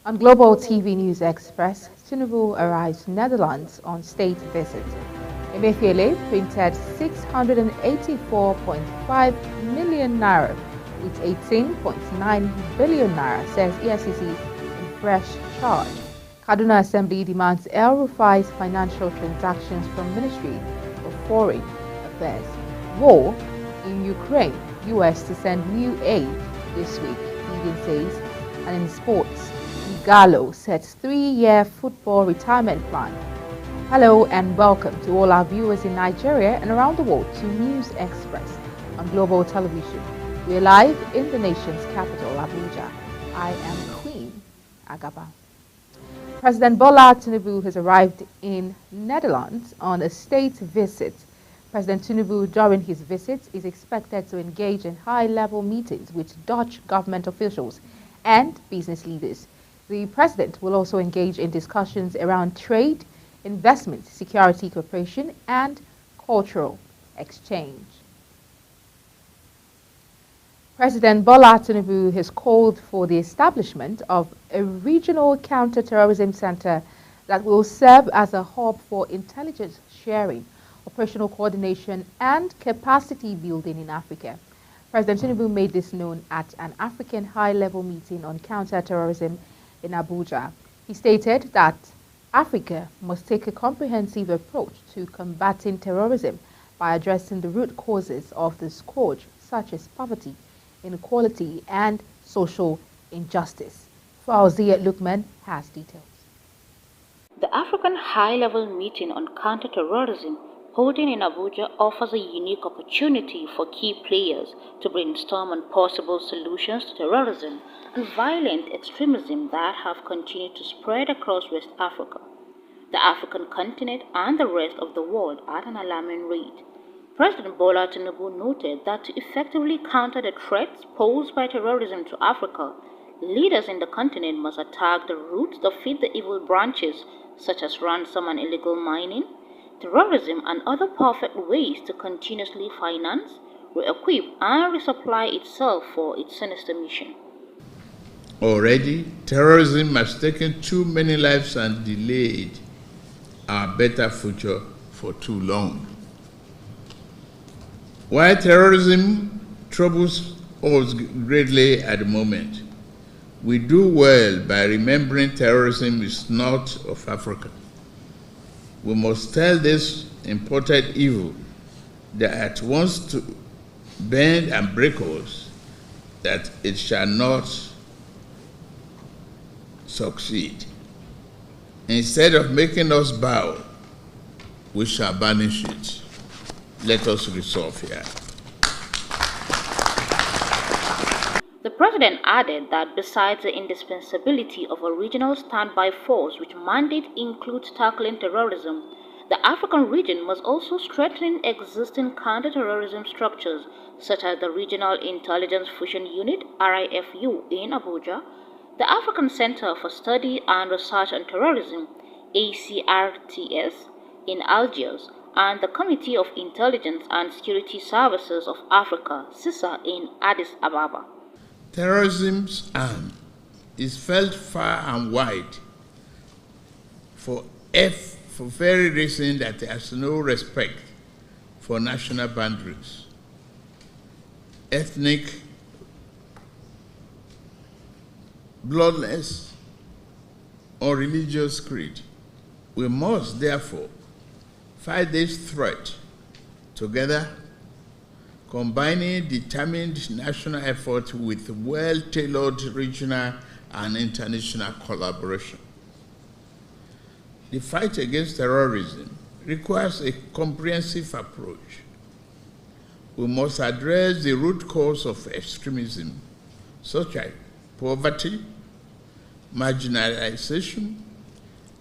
On Global TV News Express, Tinubu arrives Netherlands on state visit. Emefiele printed 684.5 million naira with 18.9 billion naira, says EFCC in fresh charge. Kaduna Assembly demands El Rufai's financial transactions from Ministry of Foreign Affairs. War in Ukraine, US to send new aid this week, Biden says. And in sports, Igalo sets 3-year football retirement plan. Hello and welcome to all our viewers in Nigeria and around the world to News Express on Global Television. We're live in the nation's capital, Abuja. I am Queen Agaba. President Bola Tinubu has arrived in Netherlands on a state visit. President Tinubu, during his visit, is expected to engage in high-level meetings with Dutch government officials and business leaders. The president will also engage in discussions around trade, investment, security cooperation, and cultural exchange. President Bola Tinubu has called for the establishment of a regional counter-terrorism center that will serve as a hub for intelligence sharing, operational coordination, and capacity building in Africa. President Tinubu made this known at an African high-level meeting on counter-terrorism in Abuja. He stated that Africa must take a comprehensive approach to combating terrorism by addressing the root causes of the scourge, such as poverty, inequality, and social injustice. Fauzia Lukman has details. The African High-Level Meeting on Counter-Terrorism holding in Abuja offers a unique opportunity for key players to brainstorm on possible solutions to terrorism and violent extremism that have continued to spread across West Africa, the African continent, and the rest of the world at an alarming rate. President Bola Tinubu noted that to effectively counter the threats posed by terrorism to Africa, leaders in the continent must attack the roots that feed the evil branches, such as ransom and illegal mining, terrorism, and other perfect ways to continuously finance, re-equip, and resupply itself for its sinister mission. Already, terrorism has taken too many lives and delayed our better future for too long. While terrorism troubles us greatly at the moment, we do well by remembering terrorism is not of Africa. We must tell this imported evil that wants to bend and break us that it shall not succeed. Instead of making us bow, we shall banish it. Let us resolve here. The president added that besides the indispensability of a regional standby force which mandate includes tackling terrorism, the African region must also strengthen existing counter-terrorism structures such as the Regional Intelligence Fusion Unit (RIFU) in Abuja, the African Center for Study and Research on Terrorism (ACRTS) in Algiers, and the Committee of Intelligence and Security Services of Africa (CISA) in Addis Ababa. Terrorism's arm is felt far and wide for very reason that there's no respect for national boundaries, ethnic, bloodless, or religious creed. We must therefore fight this threat together, combining determined national effort with well-tailored regional and international collaboration. The fight against terrorism requires a comprehensive approach. We must address the root cause of extremism, such as poverty, marginalization,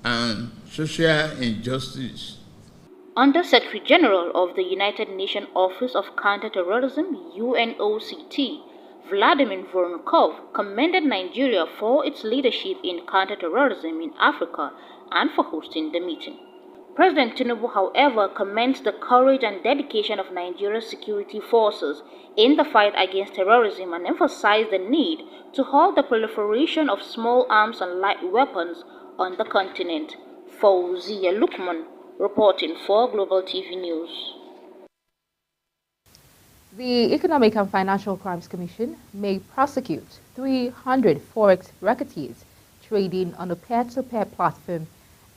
and social injustice. Under-Secretary General of the United Nations Office of Counter-Terrorism (UNOCT), Vladimir Voronkov commended Nigeria for its leadership in counter-terrorism in Africa and for hosting the meeting. President Tinubu, however, commends the courage and dedication of Nigeria's security forces in the fight against terrorism and emphasized the need to halt the proliferation of small arms and light weapons on the continent. Fauziya Lukman, reporting for Global TV News. The Economic and Financial Crimes Commission may prosecute 300 forex racketeers trading on a peer-to-peer platform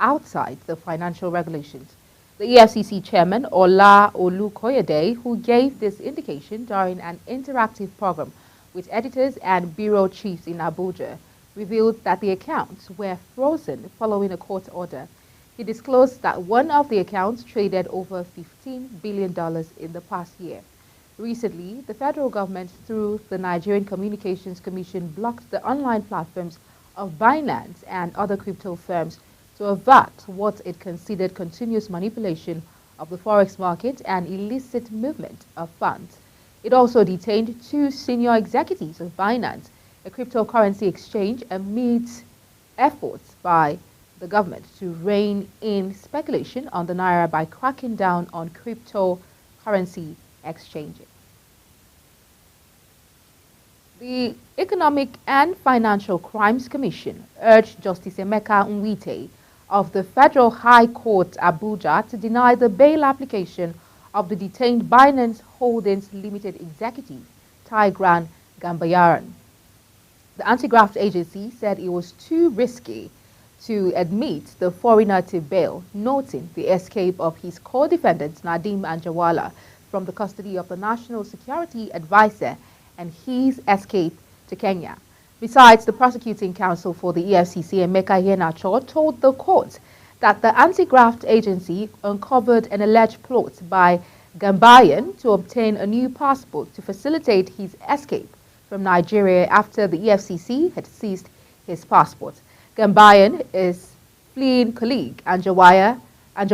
outside the financial regulations. The EFCC chairman, Ola Olukoyede, who gave this indication during an interactive program with editors and bureau chiefs in Abuja, revealed that the accounts were frozen following a court order. He disclosed that one of the accounts traded over $15 billion in the past year. Recently, the federal government, through the Nigerian Communications Commission, blocked the online platforms of Binance and other crypto firms to avert what it considered continuous manipulation of the forex market and illicit movement of funds. It also detained 2 senior executives of Binance, a cryptocurrency exchange, amidst efforts by the government to rein in speculation on the naira by cracking down on cryptocurrency exchanges. The Economic and Financial Crimes Commission urged Justice Emeka Nwite of the Federal High Court Abuja to deny the bail application of the detained Binance Holdings Limited executive, Tigran Gambayaran. The anti-graft agency said it was too risky to admit the foreigner to bail, noting the escape of his co-defendant Nadeem Anjarwalla from the custody of the National Security Advisor and his escape to Kenya. Besides, the prosecuting counsel for the EFCC, Emeka Iheanacho, told the court that the anti-graft agency uncovered an alleged plot by Gambayan to obtain a new passport to facilitate his escape from Nigeria after the EFCC had seized his passport. Gambayan is fleeing colleague Anjarwalla, and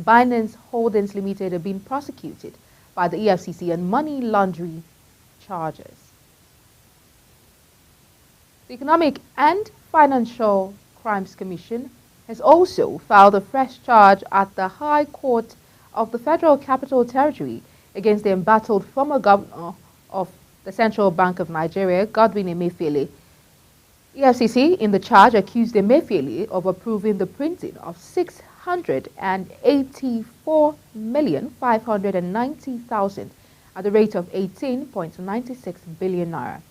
Binance Holdings Limited have been prosecuted by the EFCC on money laundering charges. The Economic and Financial Crimes Commission has also filed a fresh charge at the High Court of the Federal Capital Territory against the embattled former governor of the Central Bank of Nigeria, Godwin Emefiele. EFCC in the charge accused Emefiele of approving the printing of 684,590,000 at the rate of 18.96 billion naira.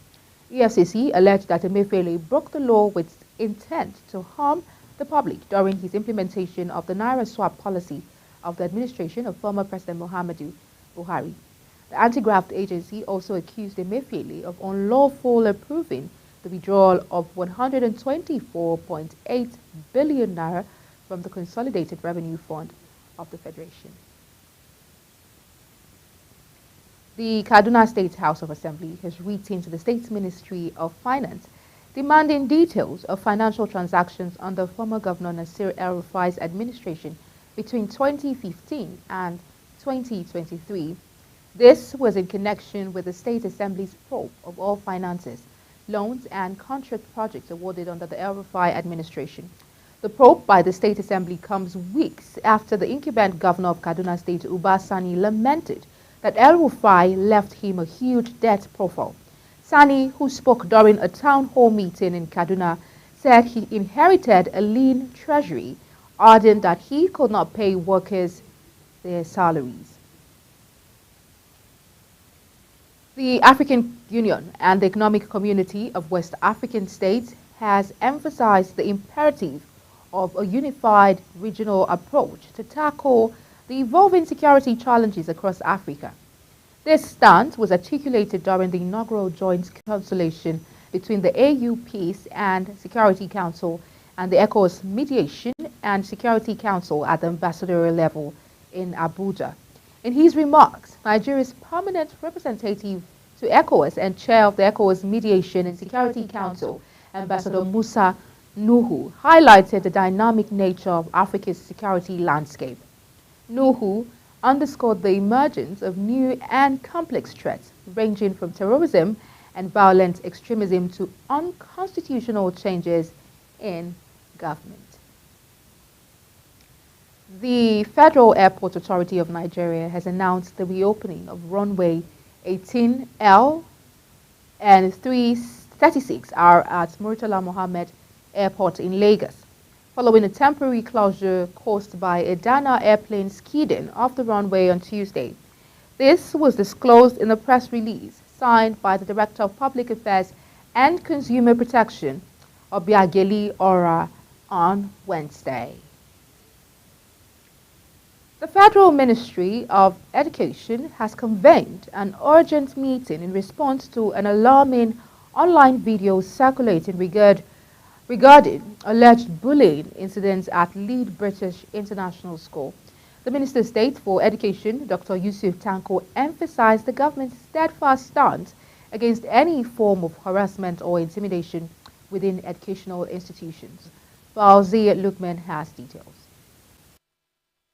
EFCC alleged that Emefiele broke the law with intent to harm the public during his implementation of the Naira swap policy of the administration of former President Muhammadu Buhari. The anti-graft agency also accused Emefiele of unlawful approving the withdrawal of 124.8 billion naira from the Consolidated Revenue Fund of the Federation. The Kaduna State House of Assembly has written to the State's Ministry of Finance demanding details of financial transactions under former Governor Nasir El-Rufai's administration between 2015 and 2023. This was in connection with the State Assembly's probe of all finances, loans and contract projects awarded under the El-Rufai administration. The probe by the State Assembly comes weeks after the incumbent governor of Kaduna State, Uba Sani, lamented that El-Rufai left him a huge debt profile. Sani, who spoke during a town hall meeting in Kaduna, said he inherited a lean treasury, adding that he could not pay workers their salaries. The African Union and the Economic Community of West African States has emphasized the imperative of a unified regional approach to tackle the evolving security challenges across Africa. This stance was articulated during the inaugural joint consultation between the AU Peace and Security Council and the ECOWAS Mediation and Security Council at the ambassadorial level in Abuja. In his remarks, Nigeria's permanent representative to ECOWAS and chair of the ECOWAS Mediation and Security Council, Ambassador Musa Nuhu, highlighted the dynamic nature of Africa's security landscape. Nuhu underscored the emergence of new and complex threats ranging from terrorism and violent extremism to unconstitutional changes in government. The Federal Airport Authority of Nigeria has announced the reopening of runway 18L and 336 are at Murtala Mohammed Airport in Lagos, following a temporary closure caused by a Dana airplane skidding off the runway on Tuesday. This was disclosed in a press release signed by the Director of Public Affairs and Consumer Protection, Obiageli Ora, on Wednesday. The Federal Ministry of Education has convened an urgent meeting in response to an alarming online video circulating regarding alleged bullying incidents at Lead British International School. The Minister of State for Education, Dr. Yusuf Tanko, emphasized the government's steadfast stance against any form of harassment or intimidation within educational institutions. Fauzi Lukman has details.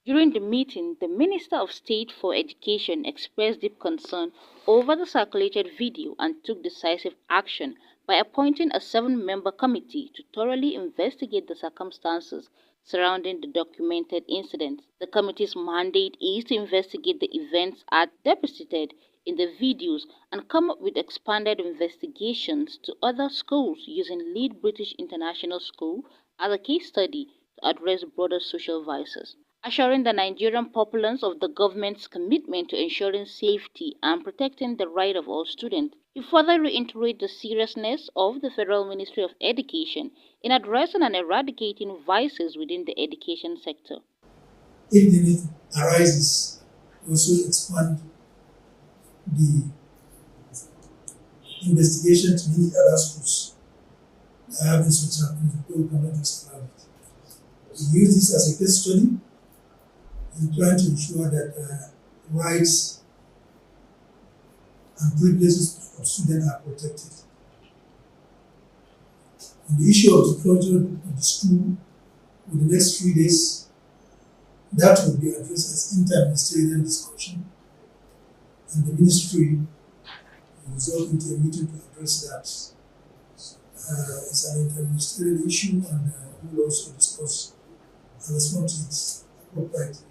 During the meeting, the Minister of State for Education expressed deep concern over the circulated video and took decisive action by appointing a 7-member committee to thoroughly investigate the circumstances surrounding the documented incident. The committee's mandate is to investigate the events as depicted in the videos and come up with expanded investigations to other schools using Lead British International School as a case study to address broader social vices. Assuring the Nigerian populace of the government's commitment to ensuring safety and protecting the right of all students. He further reiterated the seriousness of the Federal Ministry of Education in addressing and eradicating vices within the education sector. If the need arises, also expand the investigation to many other schools that have this which happened to the government has allowed it. We use this as a case study in trying to ensure that rights and privileges of students are protected. On the issue of the closure of the school in the next 3 days, that will be addressed as inter-ministerial discussion, and the ministry will resolve into a meeting to address that. It's an inter-ministerial issue, and we will also discuss and respond to it appropriately.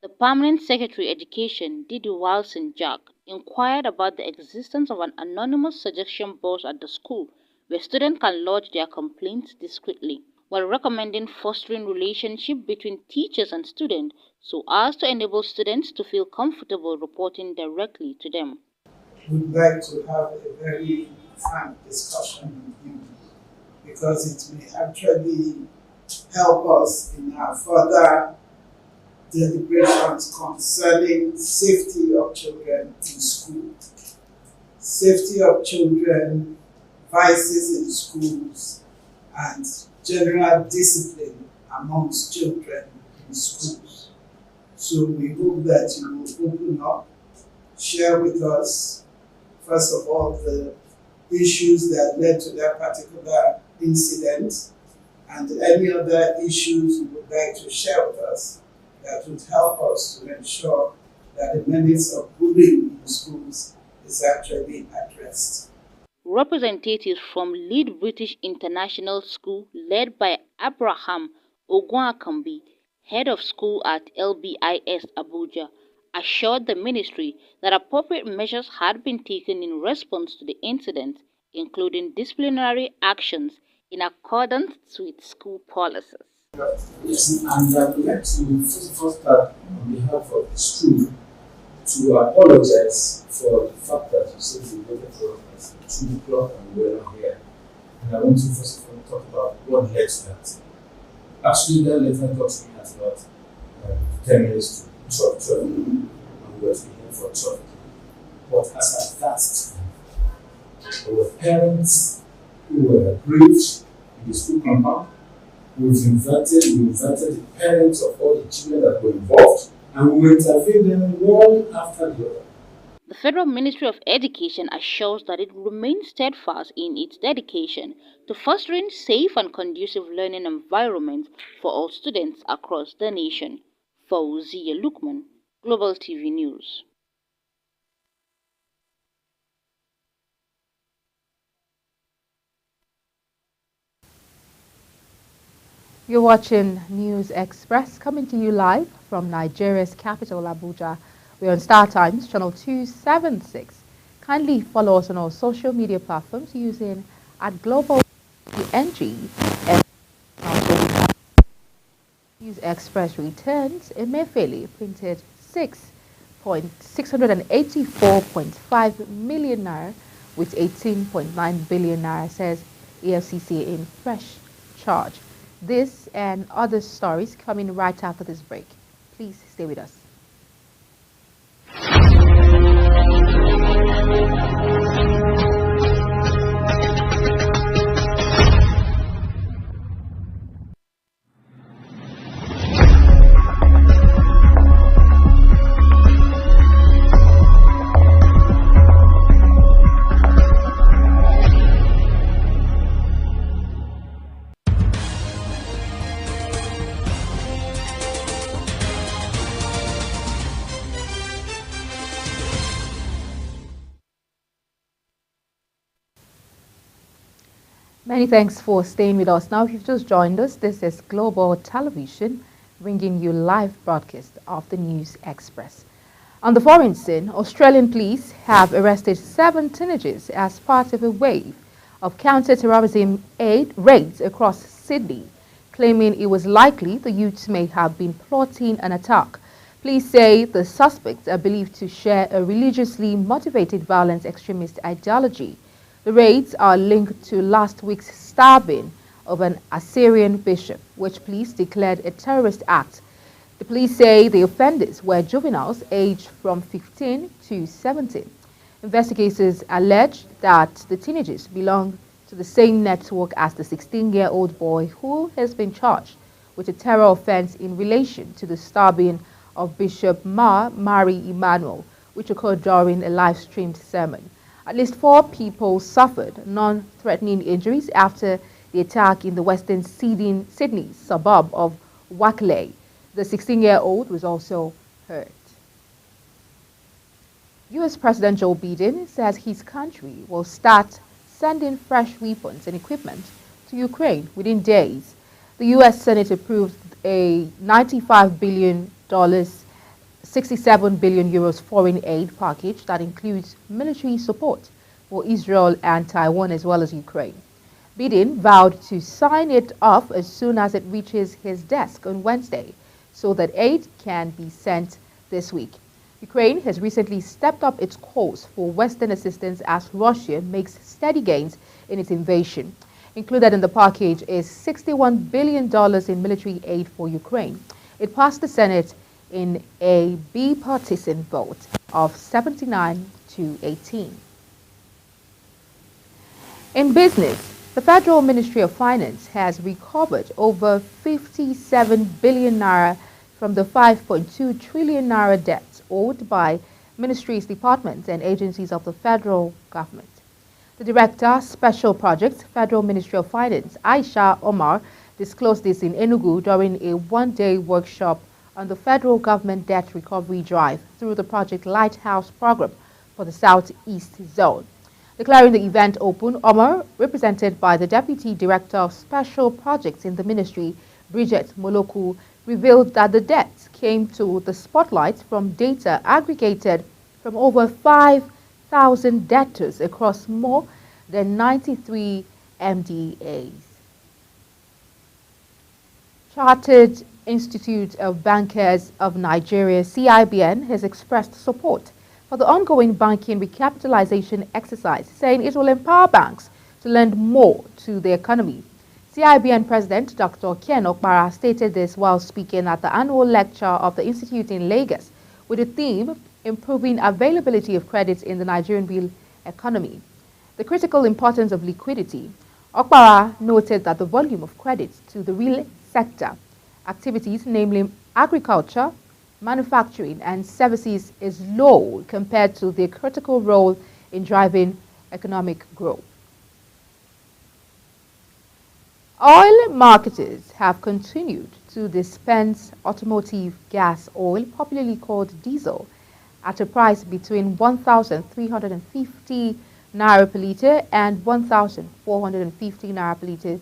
The Permanent Secretary Education, Didi Wilson Jack, inquired about the existence of an anonymous suggestion box at the school where students can lodge their complaints discreetly, while recommending fostering relationship between teachers and students so as to enable students to feel comfortable reporting directly to them. We'd like to have a very frank discussion with you because it may actually help us in our further deliberations concerning safety of children in school, safety of children, vices in schools, and general discipline amongst children in schools. So we hope that you will open up, share with us, first of all, the issues that led to that particular incident and any other issues you would like to share with us that would help us to ensure that the menace of bullying in schools is actually addressed. Representatives from Lead British International School, led by Abraham Ogwanakambi, head of school at LBIS Abuja, assured the ministry that appropriate measures had been taken in response to the incident, including disciplinary actions in accordance with school policies. Yes, and I would like to first of all start on behalf of the school to apologize for the fact that you said you waited for us at 2 o'clock and we were not here. And I want to first of all talk about what led to that. Actually, that letter got to me at about 10 minutes to 12, and we were to be here for 12. But as at that time, there were parents who were grieved in the school compound. We invited the parents of all the children that were involved, and we interviewed them one after the other. The Federal Ministry of Education assures that it remains steadfast in its dedication to fostering safe and conducive learning environments for all students across the nation. Fauziya Lukman, Global TV News. You're watching News Express coming to you live from Nigeria's capital, Abuja. We're on Star Times, channel 276. Kindly follow us on our social media platforms using @GlobalNG. And News Express returns Emefiele printed 684.5 million naira with 18.9 billion naira, says EFCC in fresh charge. This and other stories coming right after this break. Please stay with us. Many thanks for staying with us. Now, if you've just joined us, this is Global Television bringing you live broadcast of the News Express. On the foreign scene, Australian police have arrested 7 teenagers as part of a wave of counter-terrorism raids across Sydney, claiming it was likely the youths may have been plotting an attack. Police say the suspects are believed to share a religiously motivated violent extremist ideology. The raids are linked to last week's stabbing of an Assyrian bishop, which police declared a terrorist act. The police say the offenders were juveniles aged from 15 to 17. Investigators allege that the teenagers belong to the same network as the 16-year-old boy who has been charged with a terror offense in relation to the stabbing of Bishop Mary Emmanuel, which occurred during a live-streamed sermon. At least 4 people suffered non-threatening injuries after the attack in the western Sydney suburb of Wakeley. The 16-year-old was also hurt. U.S. President Joe Biden says his country will start sending fresh weapons and equipment to Ukraine within days. The U.S. Senate approved a $95 billion 67 billion euros foreign aid package that includes military support for Israel and Taiwan as well as Ukraine. Biden vowed to sign it off as soon as it reaches his desk on Wednesday so that aid can be sent this week. Ukraine has recently stepped up its calls for Western assistance as Russia makes steady gains in its invasion. Included in the package is $61 billion in military aid for Ukraine. It passed the Senate in a bipartisan vote of 79 to 18. In business, the Federal Ministry of Finance has recovered over 57 billion naira from the 5.2 trillion naira debts owed by ministries, departments, and agencies of the federal government. The Director, Special Projects, Federal Ministry of Finance, Aisha Omar, disclosed this in Enugu during a one-day workshop on the federal government debt recovery drive through the Project Lighthouse program for the Southeast Zone. Declaring the event open, Omar, represented by the Deputy Director of Special Projects in the ministry, Bridget Moloku, revealed that the debts came to the spotlight from data aggregated from over 5,000 debtors across more than 93 MDAs. Chartered Institute of Bankers of Nigeria, CIBN, has expressed support for the ongoing banking recapitalization exercise, saying it will empower banks to lend more to the economy. CIBN President Dr. Ken Okpara stated this while speaking at the annual lecture of the Institute in Lagos with the theme, Improving Availability of Credit in the Nigerian Real Economy. The critical importance of liquidity. Okpara noted that the volume of credit to the real sector activities, namely agriculture, manufacturing, and services, is low compared to their critical role in driving economic growth. Oil marketers have continued to dispense automotive gas oil, popularly called diesel, at a price between 1,350 naira per litre and 1,450 naira per litre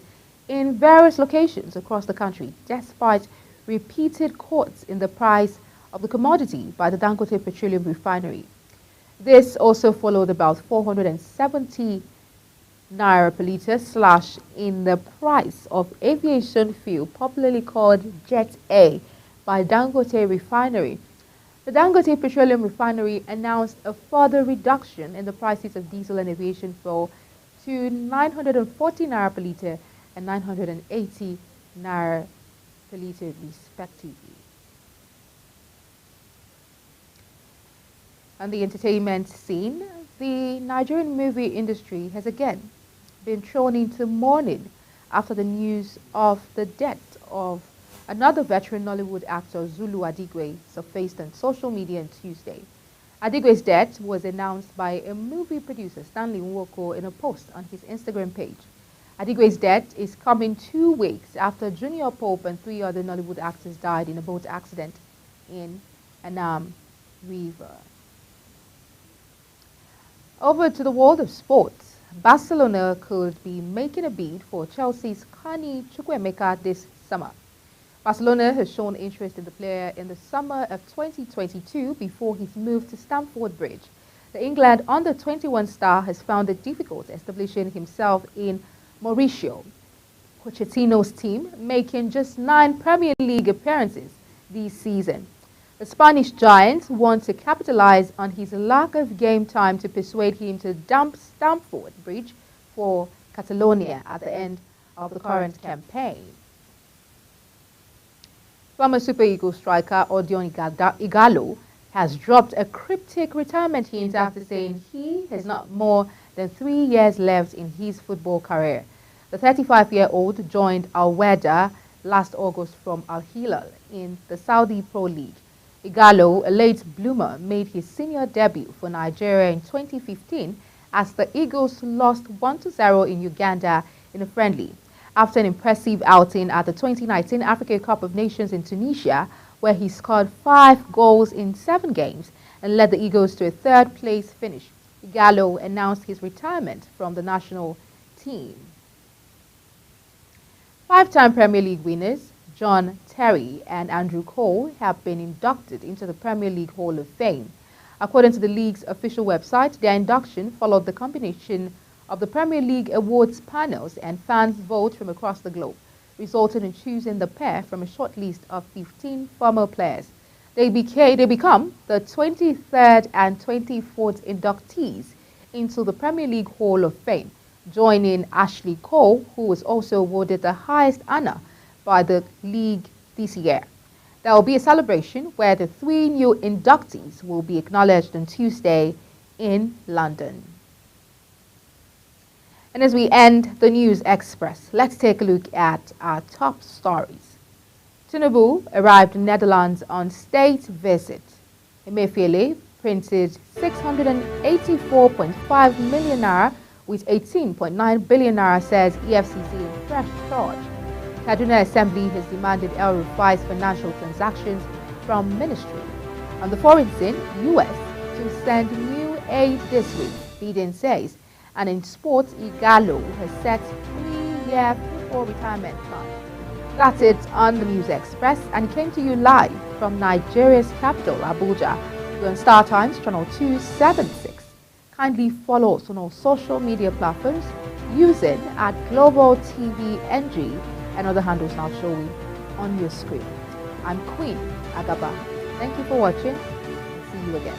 in various locations across the country, despite repeated cuts in the price of the commodity by the Dangote Petroleum Refinery. This also followed about 470 naira per litre slash in the price of aviation fuel, popularly called Jet A, by Dangote Refinery. The Dangote Petroleum Refinery announced a further reduction in the prices of diesel and aviation fuel to 940 naira per litre and 980 naira per litre respectively. On the entertainment scene, the Nigerian movie industry has again been thrown into mourning after the news of the death of another veteran Nollywood actor, Zulu Adigwe, surfaced on social media on Tuesday. Adigwe's death was announced by a movie producer, Stanley Nwoko, in a post on his Instagram page. Adigwe's death is coming 2 weeks after Junior Pope and 3 other Nollywood actors died in a boat accident in Annam River. Over to the world of sports. Barcelona could be making a bid for Chelsea's Kani Chukwuemeka this summer. Barcelona has shown interest in the player in the summer of 2022 before his move to Stamford Bridge. The England under-21 star has found it difficult establishing himself in Mauricio Pochettino's team, making just 9 Premier League appearances this season. The Spanish Giants want to capitalize on his lack of game time to persuade him to dump Stamford Bridge for Catalonia at the end of the current campaign. Former Super Eagles striker Odion Igalo has dropped a cryptic retirement hint after saying he has not more than 3 years left in his football career. The 35-year-old joined Al Wehda last August from Al Hilal in the Saudi Pro League. Igalo, a late bloomer, made his senior debut for Nigeria in 2015 as the Eagles lost 1-0 in Uganda in a friendly, after an impressive outing at the 2019 Africa Cup of Nations in Tunisia, where he scored 5 goals in 7 games and led the Eagles to a 3rd-place finish. Igalo announced his retirement from the national team. 5-time Premier League winners John Terry and Andrew Cole have been inducted into the Premier League Hall of Fame. According to the league's official website, their induction followed the combination of the Premier League awards panels and fans' vote from across the globe, resulting in choosing the pair from a short list of 15 former players. They become the 23rd and 24th inductees into the Premier League Hall of Fame, joining Ashley Cole, who was also awarded the highest honor by the league this year. There will be a celebration where the 3 new inductees will be acknowledged on Tuesday in London. And as we end the News Express, let's take a look at our top stories. Tinubu arrived in Netherlands on state visit. Emefiele printed 684.5 million naira with 18.9 billion naira, says EFCC in fresh charge. Kaduna Assembly has demanded El Rufai's financial transactions from ministry. On the foreign scene, US to send new aid this week, Biden says. And in sports, Igalo has set 3-year football retirement plan. That's it on the News Express, and it came to you live from Nigeria's capital, Abuja. We're on Star Times channel 276. Kindly follow us on all social media platforms using @Global TV NG and other handles now showing on your screen. I'm Queen Agaba. Thank you for watching. See you again.